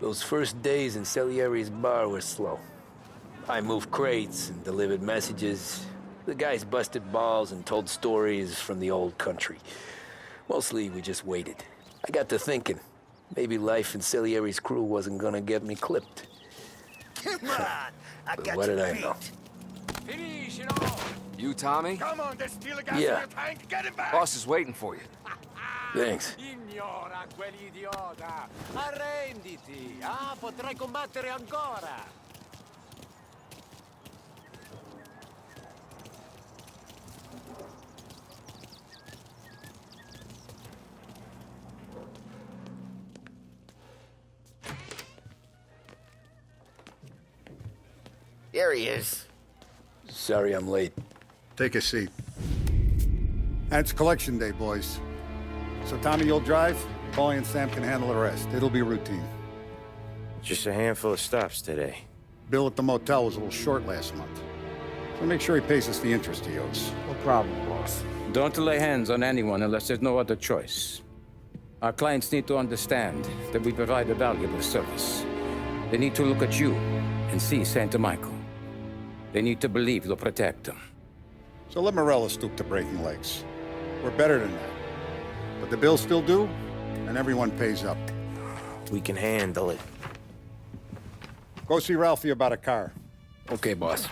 Those first days in Salieri's bar were slow. I moved crates and delivered messages. The guys busted balls and told stories from the old country. Mostly, we just waited. I got to thinking, maybe life in Salieri's crew wasn't gonna get me clipped. Come on, I got What you did I beat. know? Finish it all! You, Tommy? Come on, there's still a gas Yeah. in your tank. Get it back. Boss is waiting for you. Thanks. Ignora quell'idiota! Arrenditi! Ah, potrai combattere ancora! There he is. Sorry I'm late. Take a seat. And it's collection day, boys. So Tommy, you'll drive. Paulie and Sam can handle the rest. It'll be routine. Just a handful of stops today. Bill at the motel was a little short last month. So make sure he pays us the interest he owes. No problem, boss. Don't lay hands on anyone unless there's no other choice. Our clients need to understand that we provide a valuable service. They need to look at you and see Santa Michael. They need to believe you'll protect them. So let Morella stoop to breaking legs. We're better than that. But the bills still due, and everyone pays up. We can handle it. Go see Ralphie about a car. Okay, boss.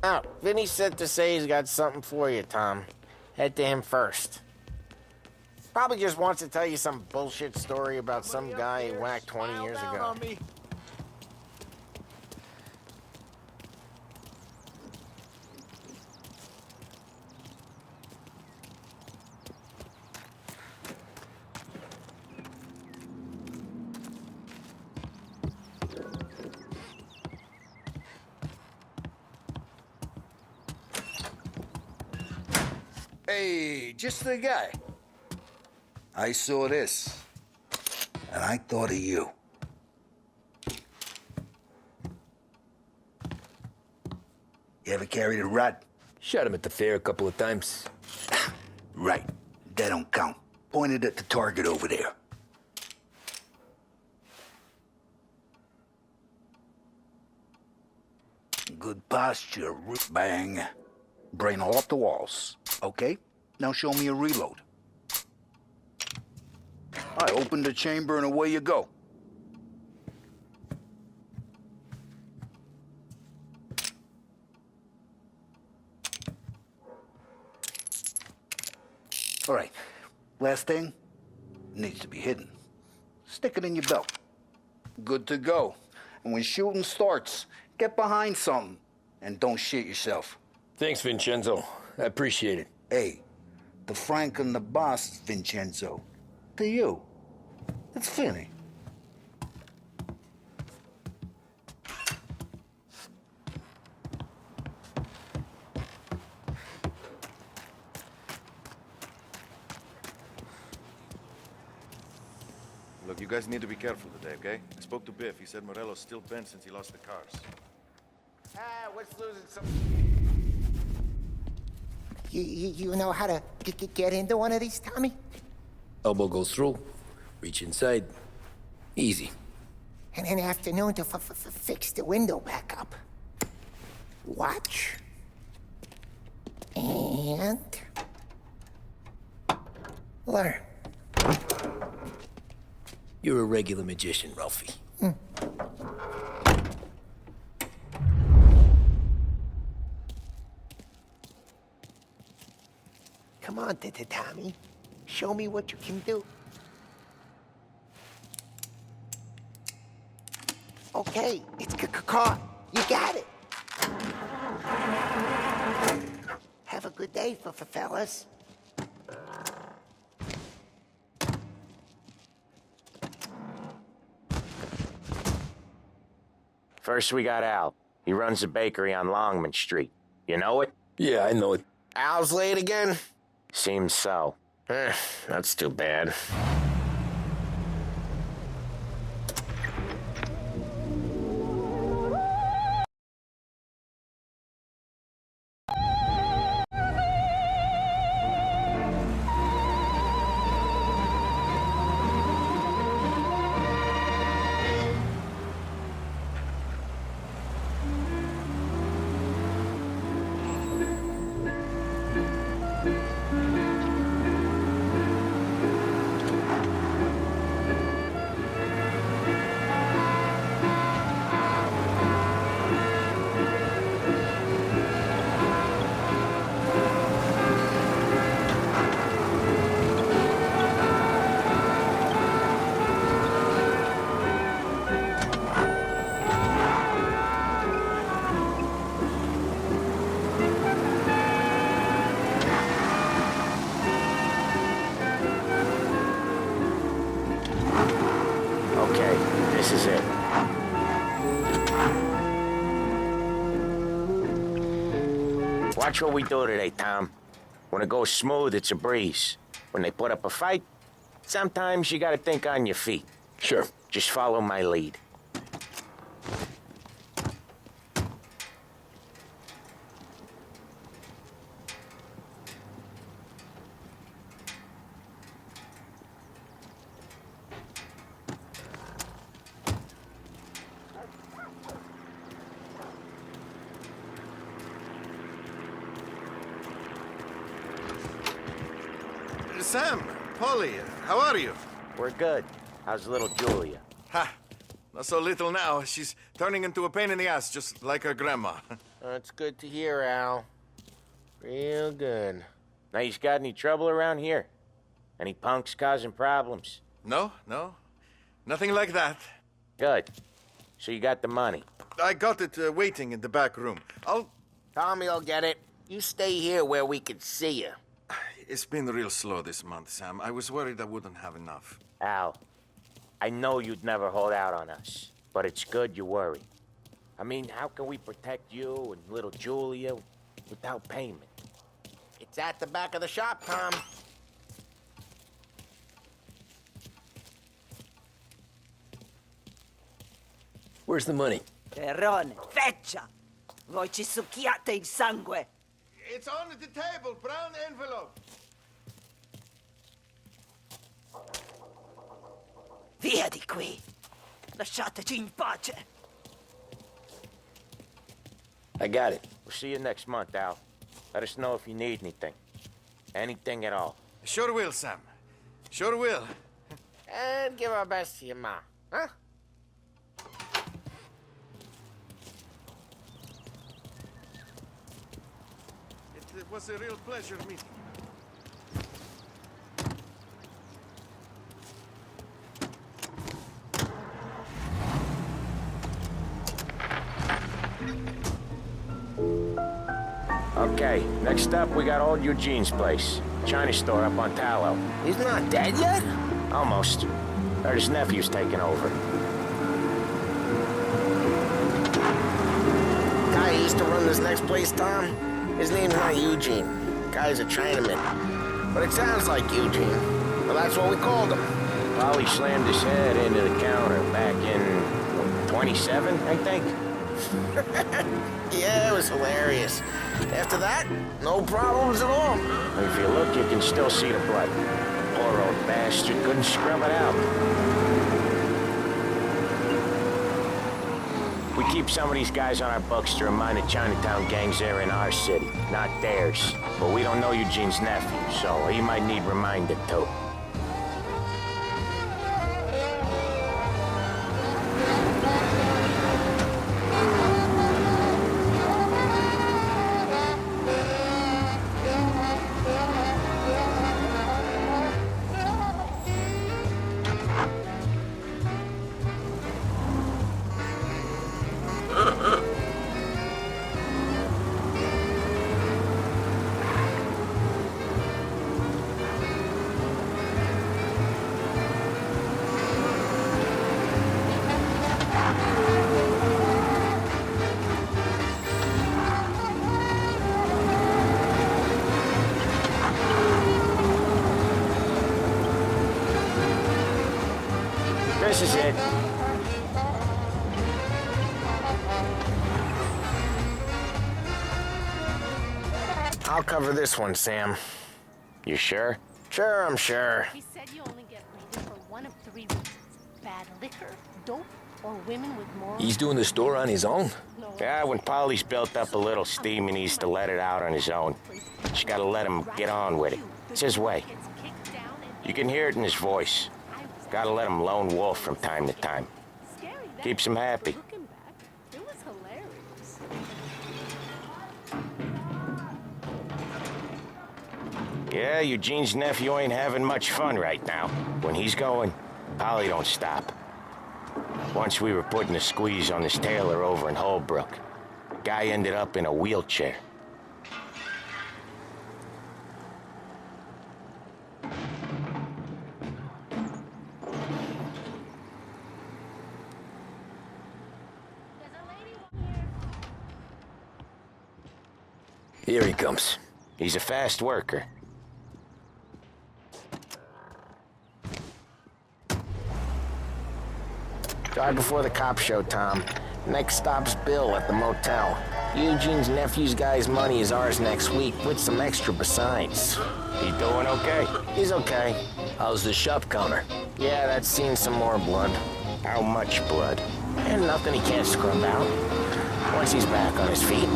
Oh, Vinny sent to say he's got something for you, Tom. Head to him first. Probably just wants to tell you some bullshit story about some guy he whacked 20 years ago. Hey, just the guy. I saw this, and I thought of you. You ever carried a rod? Shot him at the fair a couple of times. Right. That don't count. Pointed at the target over there. Good posture, bang. Brain all off the walls. Okay? Now show me a reload. I open the chamber and away you go. All right. Last thing needs to be hidden. Stick it in your belt. Good to go. And when shooting starts, get behind something and don't shit yourself. Thanks, Vincenzo. I appreciate it. Hey, the Frank and the boss, Vincenzo. To you. It's Finny. Look, you guys need to be careful today, okay? I spoke to Biff. He said Morello's still bent since he lost the cars. Ah, what's losing some... You know how to get into one of these, Tommy? Elbow goes through, reach inside. Easy. And an afternoon to fix the window back up. Watch. And... learn. You're a regular magician, Ralphie. Come on, Tommy. Show me what you can do. Okay, it's caught. You got it. Have a good day, fellas. First, we got Al. He runs a bakery on Longman Street. You know it? Yeah, I know it. Al's late again? Seems so. That's too bad. Watch what we do today, Tom. When it goes smooth, it's a breeze. When they put up a fight, sometimes you gotta think on your feet. Sure. Just follow my lead. Sam, Polly, how are you? We're good. How's little Julia? Ha! Not so little now. She's turning into a pain in the ass, just like her grandma. That's good to hear, Al. Real good. Now, you got any trouble around here? Any punks causing problems? No. Nothing like that. Good. So you got the money. I got it waiting in the back room. Tommy will get it. You stay here where we can see you. It's been real slow this month, Sam. I was worried I wouldn't have enough. Al, I know you'd never hold out on us, but it's good you worry. I mean, how can we protect you and little Julia without payment? It's at the back of the shop, Tom. Where's the money? Perrone, feccia! Voi ci succhiate il sangue! It's on the table, brown envelope. Via di qui! Lasciateci in pace! I got it. We'll see you next month, Al. Let us know if you need anything. Anything at all. Sure will, Sam. Sure will. And give our best to your ma, huh? It was a real pleasure meeting you. Okay, next up, we got old Eugene's place. China store up on Tallow. He's not dead yet? Almost. Heard his nephew's taking over. Guy who used to run this next place, Tom? His name's not Eugene. Guy's a Chinaman. But it sounds like Eugene. Well, that's what we called him. Polly slammed his head into the counter back in 27, I think. Yeah, it was hilarious. After that, no problems at all. If you look, you can still see the blood. Poor old bastard couldn't scrub it out. We keep some of these guys on our books to remind the Chinatown gangs they're in our city, not theirs. But we don't know Eugene's nephew, so he might need reminded too. This is it. I'll cover this one, Sam. You sure? Sure, I'm sure. He said you only get laid for one of three reasons. Bad liquor, dope, or women with morals. He's doing the store on his own? Yeah, when Polly's built up a little steam, he needs to let it out on his own. Just gotta let him get on with it. It's his way. You can hear it in his voice. Gotta let him lone wolf from time to time. Keeps him happy. Looking back, it was hilarious. Yeah, Eugene's nephew ain't having much fun right now. When he's going, Polly don't stop. Once we were putting a squeeze on this tailor over in Holbrook. Guy ended up in a wheelchair. Here he comes. He's a fast worker. Drive before the cops show, Tom. Next stop's Bill at the motel. Eugene's nephew's guy's money is ours next week, with some extra besides. He doing okay? He's okay. How's the shop counter? Yeah, that's seen some more blood. How much blood? And nothing he can't scrub out. Once he's back on his feet.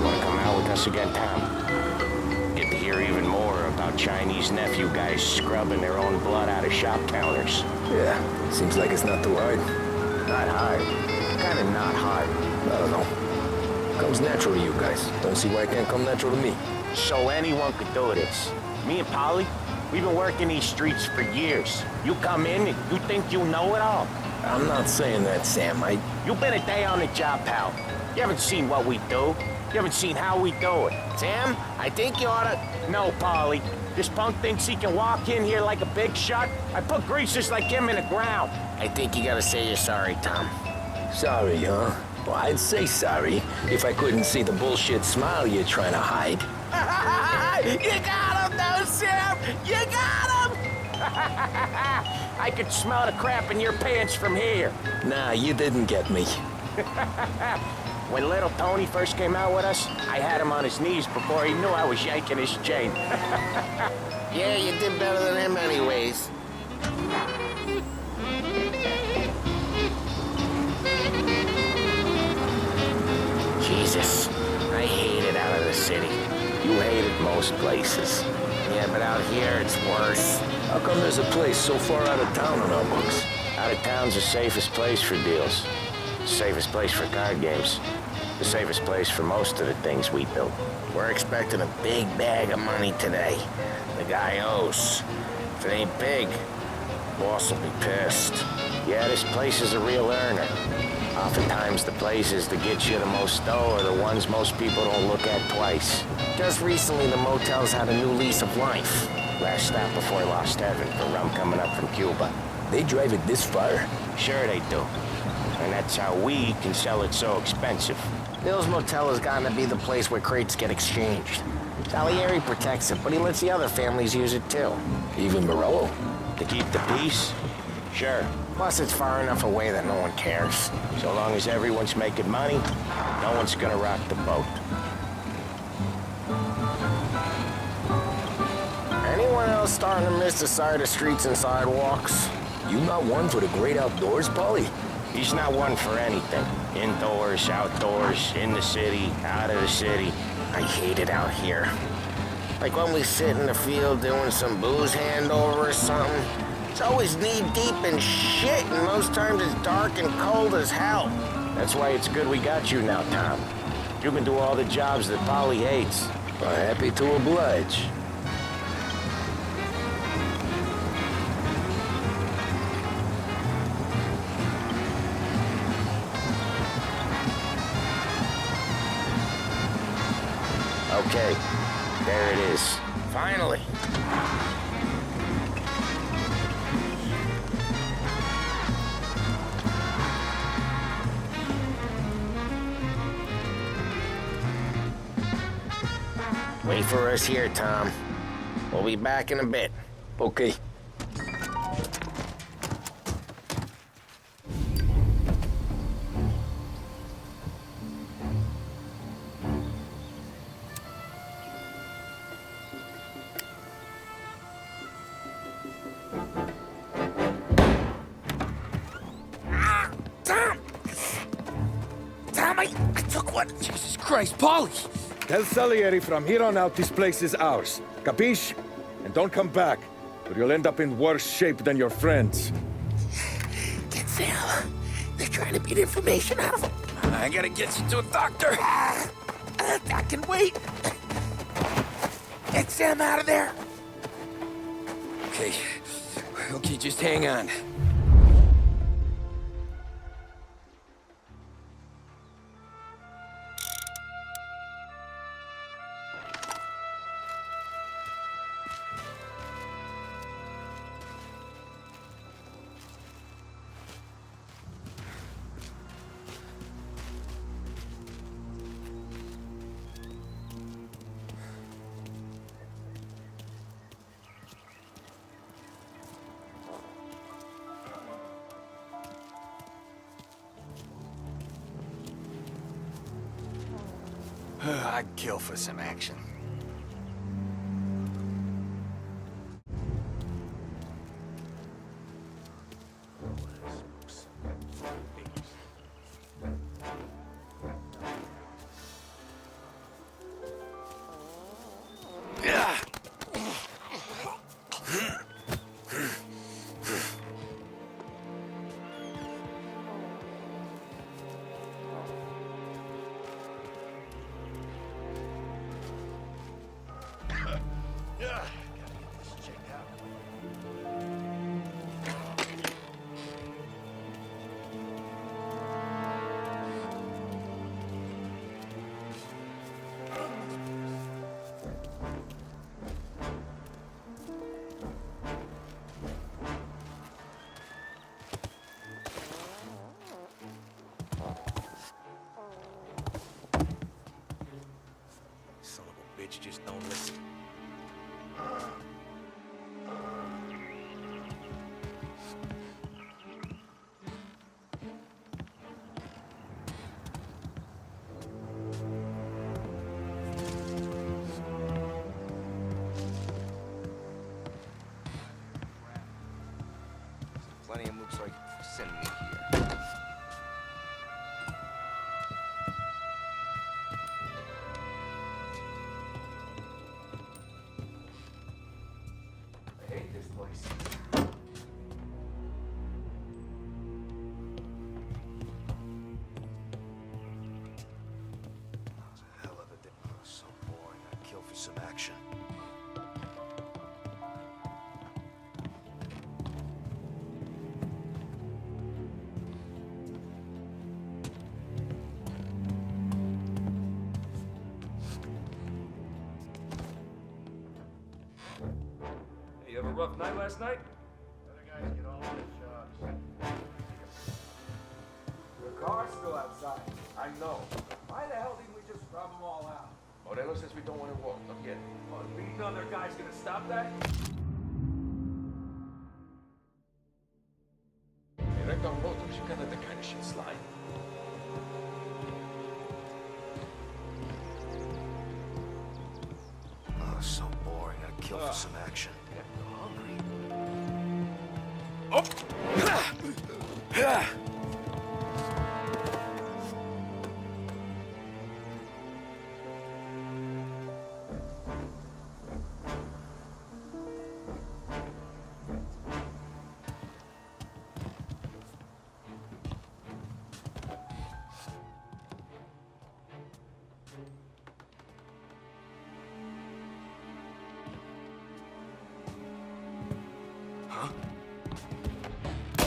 Wanna come out with us again, Tom? Get to hear even more about Chinese nephew guys scrubbing their own blood out of shop counters. Yeah, seems like it's not too hard. Not hard. Kinda not hard. I don't know. Comes natural to you guys. Don't see why it can't come natural to me. So anyone could do this. Me and Polly, we've been working these streets for years. You come in and you think you know it all. I'm not saying that, Sam. You've been a day on the job, pal. You haven't seen what we do. You haven't seen how we do it. Sam, I think you oughta... No, Polly. This punk thinks he can walk in here like a big shot. I put greasers like him in the ground. I think you gotta say you're sorry, Tom. Sorry, huh? Well, I'd say sorry if I couldn't see the bullshit smile you're trying to hide. You got him, though, Sam! You got him! I could smell the crap in your pants from here. Nah, you didn't get me. When little Tony first came out with us, I had him on his knees before he knew I was yanking his chain. Yeah, you did better than him anyways. Jesus, I hate it out of the city. You hate it most places. Yeah, but out here it's worse. How come there's a place so far out of town on our books? Out of town's the safest place for deals. The safest place for card games. The safest place for most of the things we do. We're expecting a big bag of money today. The guy owes. If it ain't big, boss will be pissed. Yeah, this place is a real earner. Oftentimes the places that get you the most dough are the ones most people don't look at twice. Just recently, the motel's had a new lease of life. Last stop before Lost Heaven for rum coming up from Cuba. They drive it this far? Sure they do. And that's how we can sell it so expensive. Bill's Motel has gotten to be the place where crates get exchanged. Salieri protects it, but he lets the other families use it too. Even Morello? To keep the peace? Sure. Plus, it's far enough away that no one cares. So long as everyone's making money, no one's gonna rock the boat. Anyone else starting to miss the side of streets and sidewalks? You not one for the great outdoors, Polly? He's not one for anything. Indoors, outdoors, in the city, out of the city. I hate it out here. Like when we sit in the field doing some booze handover or something. It's always knee-deep in shit, and most times it's dark and cold as hell. That's why it's good we got you now, Tom. You can do all the jobs that Polly hates. Well, happy to oblige. Okay, there it is. Finally. Wait for us here, Tom. We'll be back in a bit. Okay. I took one. Jesus Christ, Polly! Tell Salieri from here on out this place is ours. Capiche? And don't come back, or you'll end up in worse shape than your friends. Get Sam. They're trying to beat information out of him. I gotta get you to a doctor. I can wait. Get Sam out of there. Okay. Okay, just hang on. I'd kill for some action. Just don't listen. Plenty of mooks like send me here. I hate this place. Hell of a day. Oh, so boring. I'd kill for some action. You have a rough night last night? Other guys get all their jobs. The car's still outside. I know. Why the hell didn't we just grab them all out? Morello says we don't want to walk. Not yet. Oh, beating other guys gonna stop that? Hey, wrecked on road, you can't let that kind of shit slide. Oh, so boring. I'd kill for some action. Oh!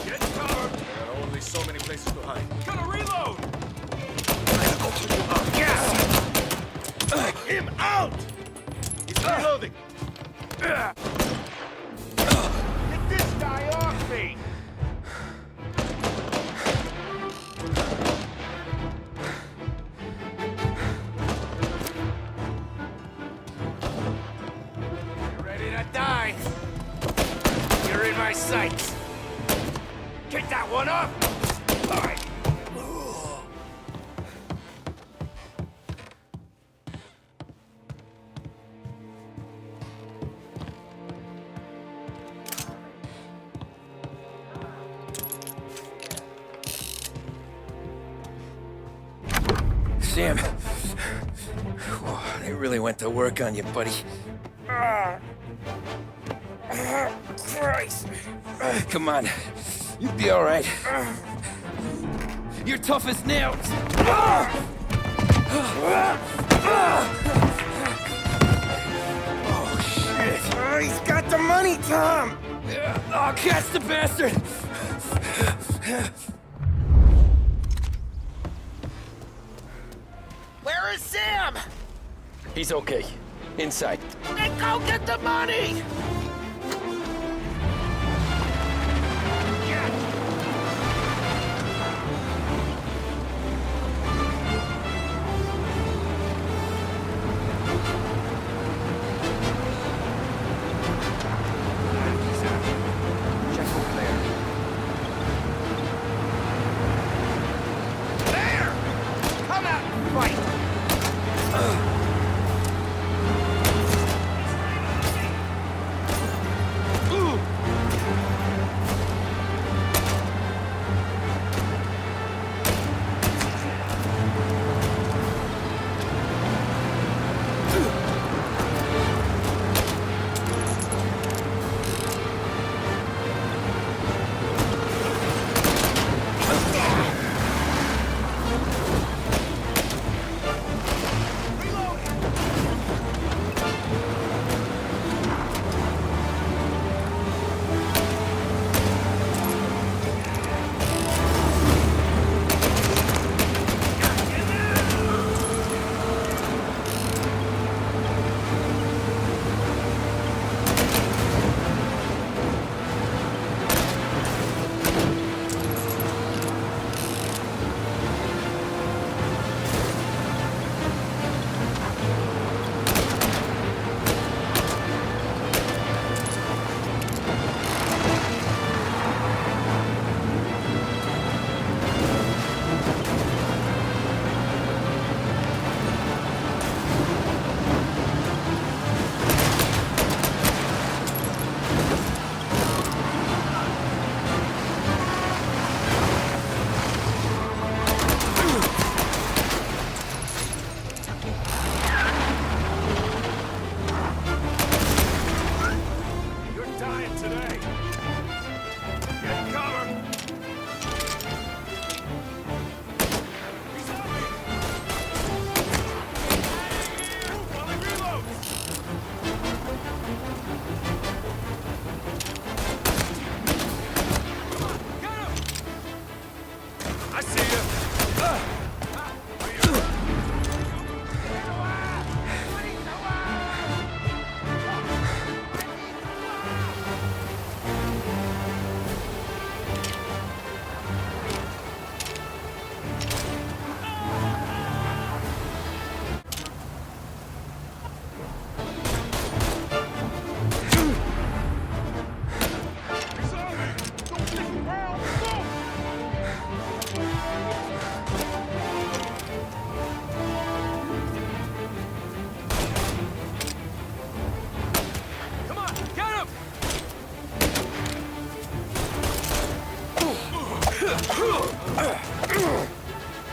Get covered! There are only so many places to hide. Gotta reload! Take him out! He's reloading! Get this guy off me! You ready to die? You're in my sights. Get that one off! All right. Sam. Whoa, they really went to work on you, buddy. Christ. Come on. You'll be all right. You're tough as nails. Oh, shit. Oh, he's got the money, Tom! Oh, catch the bastard! Where is Sam? He's okay. Inside. Then go get the money! There! Come out and fight!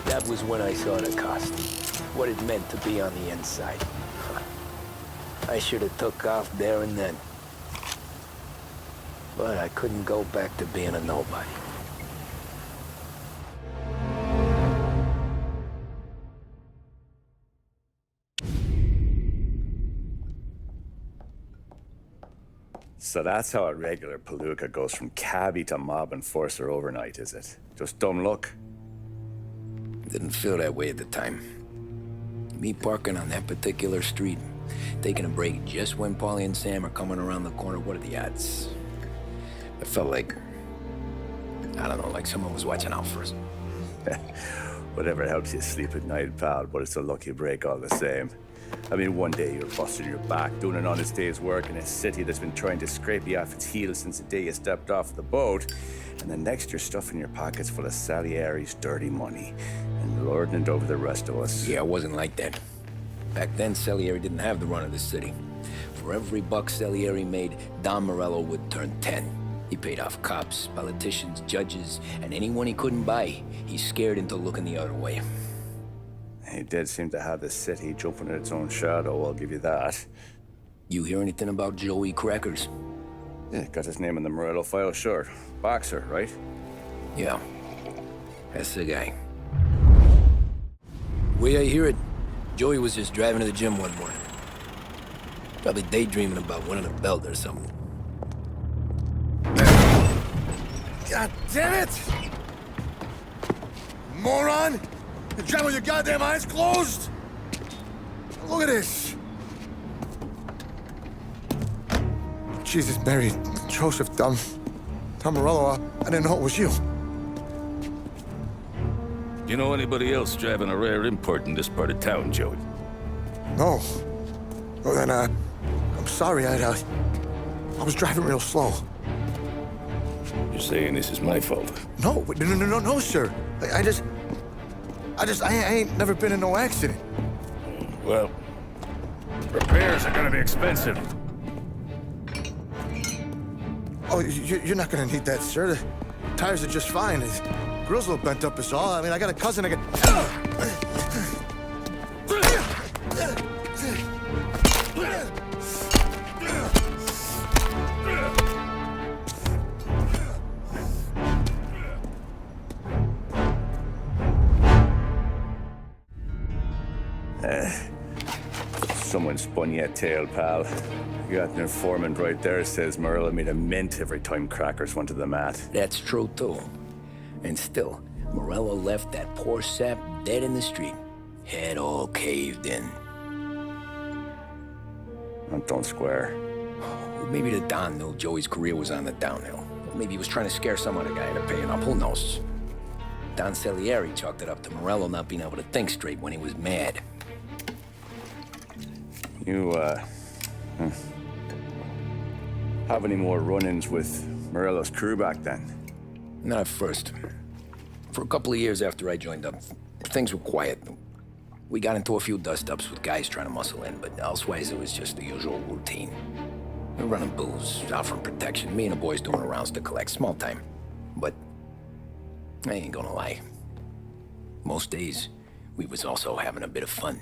That was when I saw the cost. What it meant to be on the inside. I should have took off there and then. But I couldn't go back to being a nobody. So that's how a regular palooka goes from cabbie to mob enforcer overnight, is it? Just dumb luck? Didn't feel that way at the time. Me parking on that particular street, taking a break just when Paulie and Sam are coming around the corner, what are the odds? It felt like, I don't know, like someone was watching out for us. Whatever helps you sleep at night, pal, but it's a lucky break all the same. I mean, one day you're busting your back, doing an honest day's work in a city that's been trying to scrape you off its heels since the day you stepped off the boat, and the next you're stuffing your pockets full of Salieri's dirty money and lording it over the rest of us. Yeah, it wasn't like that. Back then, Salieri didn't have the run of the city. For every buck Salieri made, Don Morello would turn 10. He paid off cops, politicians, judges, and anyone he couldn't buy, he scared into looking the other way. He did seem to have the city jumping at its own shadow, I'll give you that. You hear anything about Joey Crackers? Yeah, got his name in the Morello file, sure. Boxer, right? Yeah, that's the guy. Way I hear it, Joey was just driving to the gym one morning. Probably daydreaming about winning a belt or something. God damn it! Moron! You drive with your goddamn eyes closed? Look at this! Jesus, Mary, Joseph, Tom Morello, I didn't know it was you. You know anybody else driving a rare import in this part of town, Joey? No. Well, then, I'm sorry, I was driving real slow. You're saying this is my fault? No, sir. I ain't never been in no accident. Well, repairs are gonna be expensive. Oh, you're not gonna need that, sir. The tires are just fine. His grill's a little bent up is all. I mean, I got a cousin I can... Someone spun you a tail, pal. You got an informant right there says Morello made a mint every time crackers went to the mat. That's true, too. And still, Morello left that poor sap dead in the street. Head all caved in. Don't square. Maybe the Don knew Joey's career was on the downhill. Or maybe he was trying to scare some other guy into paying up. Who knows? Don Salieri chalked it up to Morello not being able to think straight when he was mad. You, have any more run-ins with Morello's crew back then? Not at first. For a couple of years after I joined up, things were quiet. We got into a few dust-ups with guys trying to muscle in, but elsewise it was just the usual routine. We're running booze, offering protection, me and the boys doing rounds to collect, small time. But I ain't gonna lie. Most days, we was also having a bit of fun.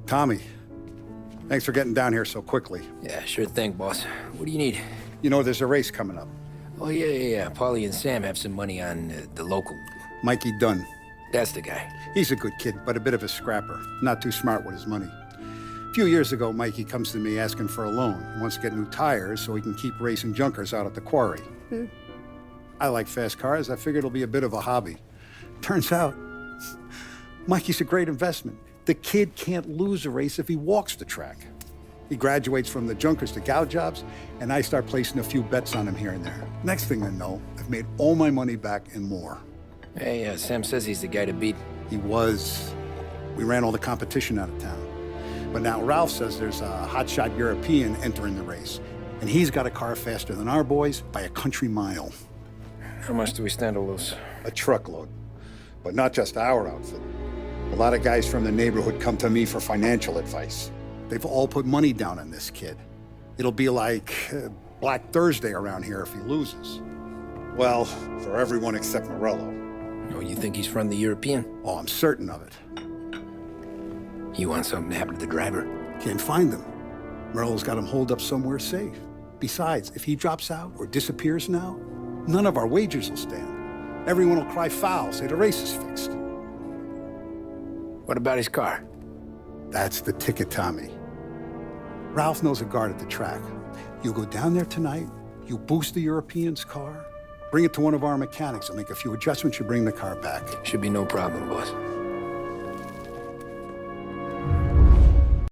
Tommy, thanks for getting down here so quickly. Yeah, sure thing, boss. What do you need? You know there's a race coming up. Oh, yeah. Paulie and Sam have some money on the local. Mikey Dunn. That's the guy. He's a good kid, but a bit of a scrapper. Not too smart with his money. A few years ago, Mikey comes to me asking for a loan. He wants to get new tires so he can keep racing junkers out at the quarry. I like fast cars. I figured it'll be a bit of a hobby. Turns out, Mikey's a great investment. The kid can't lose a race if he walks the track. He graduates from the junkers to gout jobs, and I start placing a few bets on him here and there. Next thing I know, I've made all my money back and more. Hey, Sam says he's the guy to beat. He was. We ran all the competition out of town. But now Ralph says there's a hotshot European entering the race, and he's got a car faster than our boys by a country mile. How much do we stand to lose? A truckload. But not just our outfit. A lot of guys from the neighborhood come to me for financial advice. They've all put money down on this kid. It'll be like Black Thursday around here if he loses. Well, for everyone except Morello. Oh, you think he's from the European? Oh, I'm certain of it. You want something to happen to the driver? Can't find him. Morello's got him holed up somewhere safe. Besides, if he drops out or disappears now, none of our wagers will stand. Everyone will cry foul, say the race is fixed. What about his car? That's the ticket, Tommy. Ralph knows a guard at the track. You go down there tonight, you boost the European's car, bring it to one of our mechanics, and make a few adjustments, you bring the car back. Should be no problem, boss.